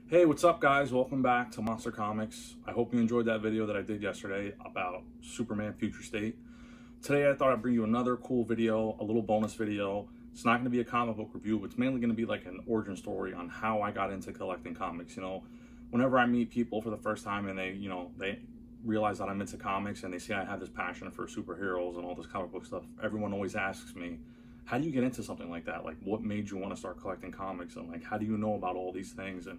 Hey, what's up guys? Welcome back to Monster Comics. I hope you enjoyed that video that I did yesterday about Superman Future State. Today I thought I'd bring you another cool video, a little bonus video. It's not going to be a comic book review, but it's mainly going to be like an origin story on how I got into collecting comics. Whenever I meet people for the first time and they realize that I'm into comics and they see I have this passion for superheroes and all this comic book stuff, everyone always asks me, how do you get into something like that? Like, what made you want to start collecting comics? And like, how do you know about all these things? And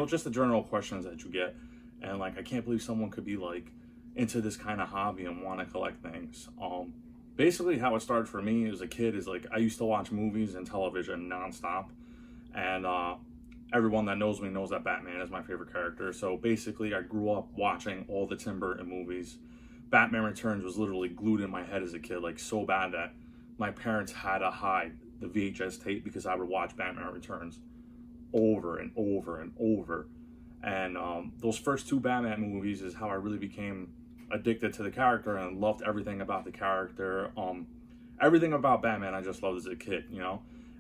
just the general questions that you get. And like, I can't believe someone could be like into this kind of hobby and want to collect things. Basically how it started for me as a kid is like, I used to watch movies and television nonstop. And everyone that knows me knows that Batman is my favorite character. So basically I grew up watching all the Tim Burton movies. Batman Returns was literally glued in my head as a kid, like so bad that my parents had to hide the VHS tape because I would watch Batman Returns over and over and over. And those first two Batman movies is how I really became addicted to the character and loved everything about the character. Everything about Batman I just loved as a kid,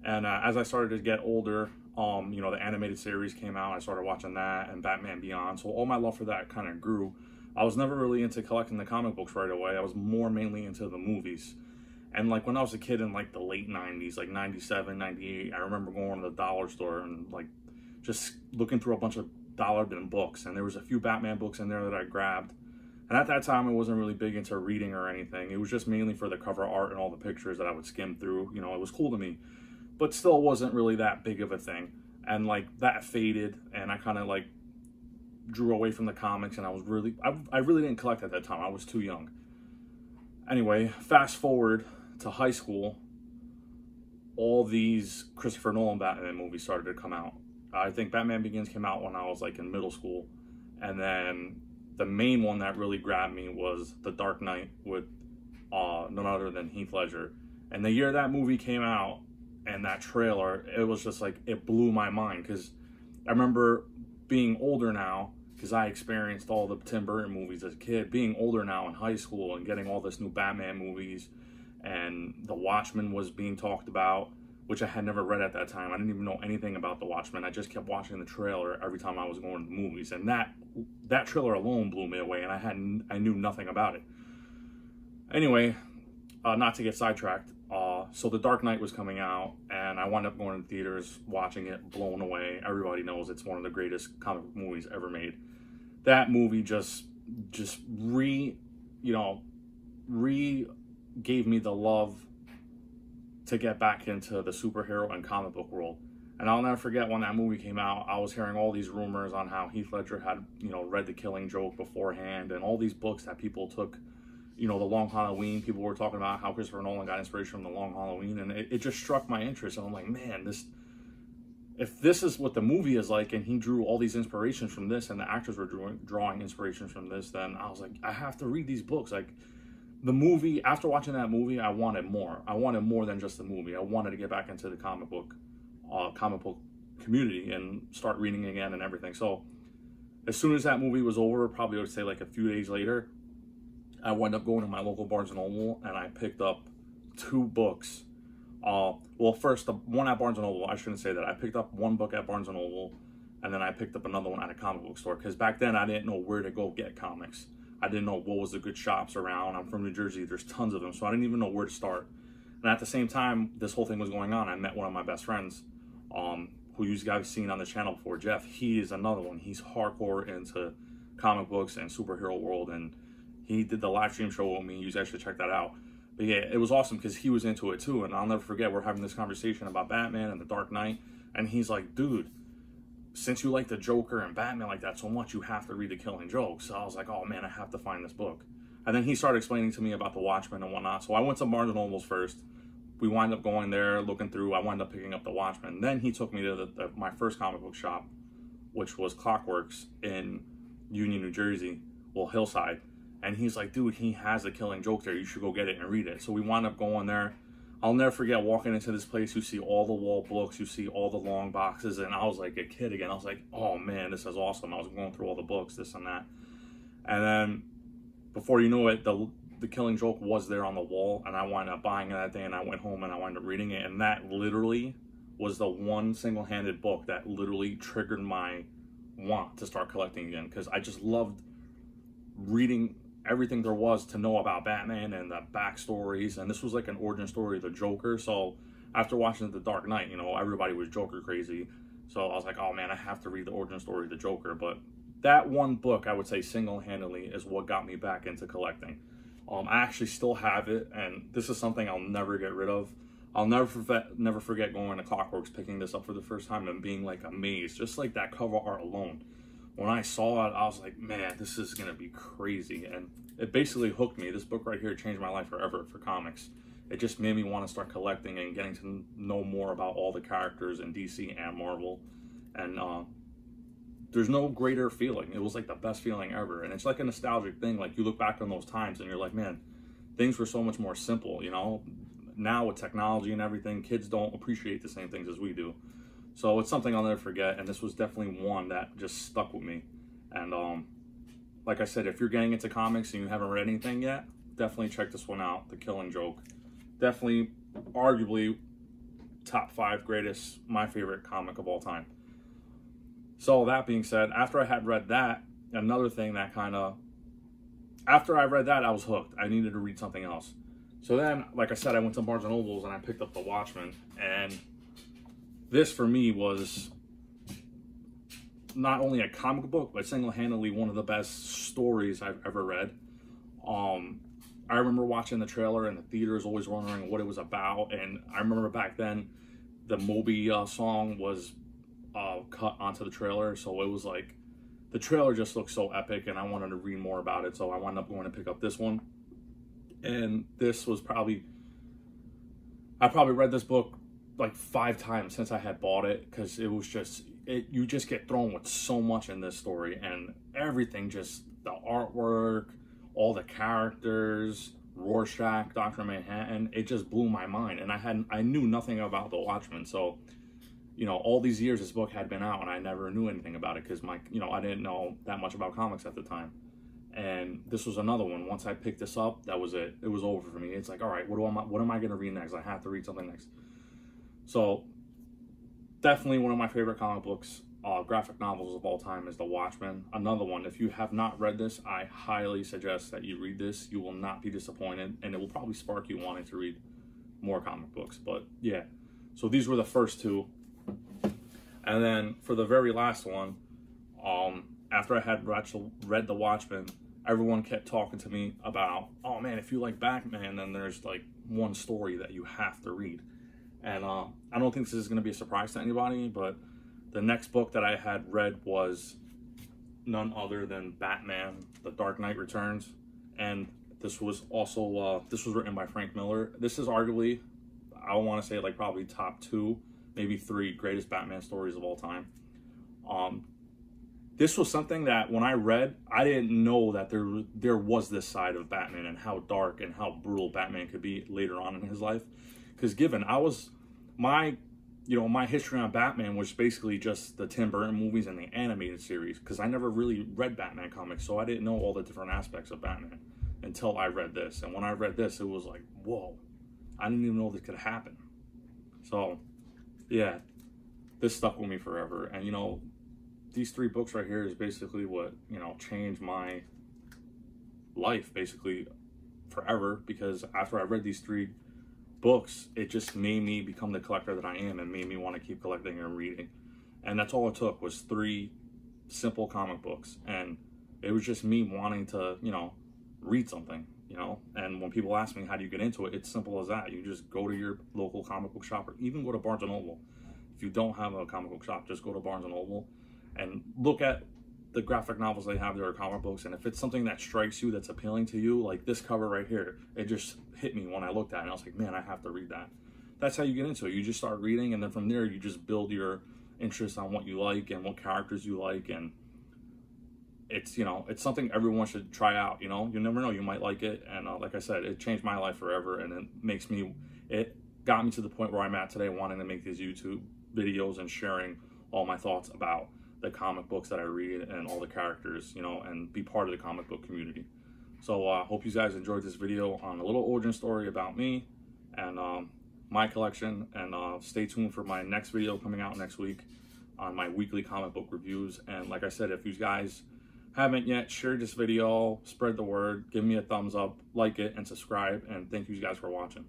And as I started to get older, the animated series came out. I started watching that and Batman Beyond. So all my love for that kind of grew. I was never really into collecting the comic books right away. I was more mainly into the movies. And like when I was a kid in like the late 90s, like 97, 98, I remember going to the dollar store and like just looking through a bunch of dollar bin books. And there was a few Batman books in there that I grabbed. And at that time, I wasn't really big into reading or anything. It was just mainly for the cover art and all the pictures that I would skim through. It was cool to me, but still wasn't really that big of a thing. And like that faded and I kind of like drew away from the comics, and I really didn't collect at that time. I was too young. Anyway, fast forward to high school, all these Christopher Nolan Batman movies started to come out. I think Batman Begins came out when I was like in middle school, and then the main one that really grabbed me was The Dark Knight with none other than Heath Ledger. And the year that movie came out and that trailer, it was just like, it blew my mind, because I remember being older now, because I experienced all the Tim Burton movies as a kid, being older now in high school and getting all this new Batman movies, and The Watchmen was being talked about, which I had never read at that time. I didn't even know anything about The Watchmen. I just kept watching the trailer every time I was going to the movies, and that trailer alone blew me away, and I knew nothing about it. Anyway, not to get sidetracked, so The Dark Knight was coming out, and I wound up going to the theaters, watching it, blown away. Everybody knows it's one of the greatest comic book movies ever made. That movie just gave me the love to get back into the superhero and comic book world. And I'll never forget when that movie came out, I was hearing all these rumors on how Heath Ledger had, read The Killing Joke beforehand, and all these books that people took, The Long Halloween. People were talking about how Christopher Nolan got inspiration from The Long Halloween, and it just struck my interest. And I'm like, man, if this is what the movie is like, and he drew all these inspirations from this, and the actors were drawing inspirations from this, then I was like, I have to read these books. Like, the movie, after watching that movie, I wanted more. I wanted more than just the movie. I wanted to get back into the comic book community and start reading again and everything. So as soon as that movie was over, probably I would say like a few days later, I wound up going to my local Barnes & Noble, and I picked up two books. Well, first, the one at Barnes & Noble, I shouldn't say that. I picked up one book at Barnes & Noble, and then I picked up another one at a comic book store, because back then I didn't know where to go get comics. I didn't know what was the good shops around. I'm from New Jersey. There's tons of them, so I didn't even know where to start. And at the same time, this whole thing was going on, I met one of my best friends, who you guys have seen on the channel before, Jeff. He is another one. He's hardcore into comic books and superhero world, and he did the live stream show with me. You guys should check that out. But yeah, it was awesome because he was into it too. And I'll never forget, we're having this conversation about Batman and The Dark Knight, and he's like, dude, since you like the Joker and Batman like that so much, you have to read The Killing Joke. So I was like, oh man, I have to find this book. And then he started explaining to me about The Watchmen and whatnot. So I went to Barnes & Noble's first. We wind up going there, looking through. I wound up picking up The Watchmen. Then he took me to my first comic book shop, which was Clockworks in Union, New Jersey, well, Hillside. And he's like, dude, he has The Killing Joke there. You should go get it and read it. So we wound up going there. I'll never forget walking into this place. You see all the wall books. You see all the long boxes. And I was like a kid again. I was like, oh, man, this is awesome. I was going through all the books, this and that. And then before you know it, the Killing Joke was there on the wall. And I wound up buying it that day. And I went home and I wound up reading it. And that literally was the one single-handed book that literally triggered my want to start collecting again, because I just loved reading everything there was to know about Batman and the backstories. And this was like an origin story of the Joker. So after watching The Dark Knight, you know, everybody was Joker crazy. So I was like, oh man, I have to read the origin story of the Joker. But that one book, I would say single-handedly, is what got me back into collecting. I actually still have it, and this is something I'll never get rid of. I'll never forget going to Clockworks, picking this up for the first time and being like amazed, just like that cover art alone. When I saw it, I was like, man, this is gonna be crazy. And it basically hooked me. This book right here changed my life forever for comics. It just made me want to start collecting and getting to know more about all the characters in DC and Marvel. And there's no greater feeling. It was like the best feeling ever. And it's like a nostalgic thing. Like, you look back on those times and you're like, man, things were so much more simple, you know? Now with technology and everything, kids don't appreciate the same things as we do. So it's something I'll never forget, and this was definitely one that just stuck with me. And like I said, if you're getting into comics and you haven't read anything yet, definitely check this one out, The Killing Joke. Definitely, arguably, top 5 greatest, my favorite comic of all time. So that being said, after I had read that, another thing that kind of, after I read that, I was hooked. I needed to read something else. So then, like I said, I went to Barnes & Noble's and I picked up The Watchmen. And this, for me, was not only a comic book, but single-handedly one of the best stories I've ever read. I remember watching the trailer in the theaters, always wondering what it was about. And I remember back then, the Moby song was cut onto the trailer. So it was like, the trailer just looked so epic, and I wanted to read more about it. So I wound up going to pick up this one. And this was probably, I probably read this book like 5 times since I had bought it, because it was just, you just get thrown with so much in this story, and everything, just the artwork, all the characters, Rorschach, Dr. Manhattan, it just blew my mind. And I knew nothing about The Watchmen. So, you know, all these years this book had been out and I never knew anything about it, because I didn't know that much about comics at the time. And this was another one. Once I picked this up, that was it. It was over for me. It's like, all right, what am I going to read next? I have to read something next. So definitely one of my favorite comic books, graphic novels of all time, is The Watchmen. Another one, if you have not read this, I highly suggest that you read this. You will not be disappointed, and it will probably spark you wanting to read more comic books. But yeah, so these were the first 2. And then for the very last one, after I had read The Watchmen, everyone kept talking to me about, oh man, if you like Batman, then there's like one story that you have to read. And I don't think this is going to be a surprise to anybody, but the next book that I had read was none other than Batman, The Dark Knight Returns. And this was also, this was written by Frank Miller. This is arguably, I want to say, like probably top 2, maybe 3 greatest Batman stories of all time. This was something that when I read, I didn't know that there was this side of Batman and how dark and how brutal Batman could be later on in his life. Because given my history on Batman was basically just the Tim Burton movies and the animated series, because I never really read Batman comics, so I didn't know all the different aspects of Batman until I read this. And when I read this, it was like, whoa, I didn't even know this could happen. So yeah, this stuck with me forever. And you know, these 3 books right here is basically what, you know, changed my life basically forever, because after I read these 3 books, it just made me become the collector that I am and made me want to keep collecting and reading. And that's all it took, was 3 simple comic books. And it was just me wanting to, you know, read something, you know. And when people ask me, how do you get into it? It's simple as that. You just go to your local comic book shop, or even go to Barnes & Noble. If you don't have a comic book shop, just go to Barnes & Noble and look at the graphic novels they have there, or comic books. And if it's something that strikes you, that's appealing to you, like this cover right here, it just hit me when I looked at it. And I was like, man, I have to read that. That's how you get into it. You just start reading, and then from there, you just build your interest on what you like and what characters you like. And it's, you know, it's something everyone should try out. You know, you never know, you might like it. And like I said, it changed my life forever. And it got me to the point where I'm at today, wanting to make these YouTube videos and sharing all my thoughts about the comic books that I read and all the characters, you know, and be part of the comic book community. So I hope you guys enjoyed this video on a little origin story about me and my collection. And stay tuned for my next video coming out next week. on my weekly comic book reviews. And like I said, if you guys haven't yet, share this video, spread the word, give me a thumbs up, like it, and subscribe. And thank you guys for watching.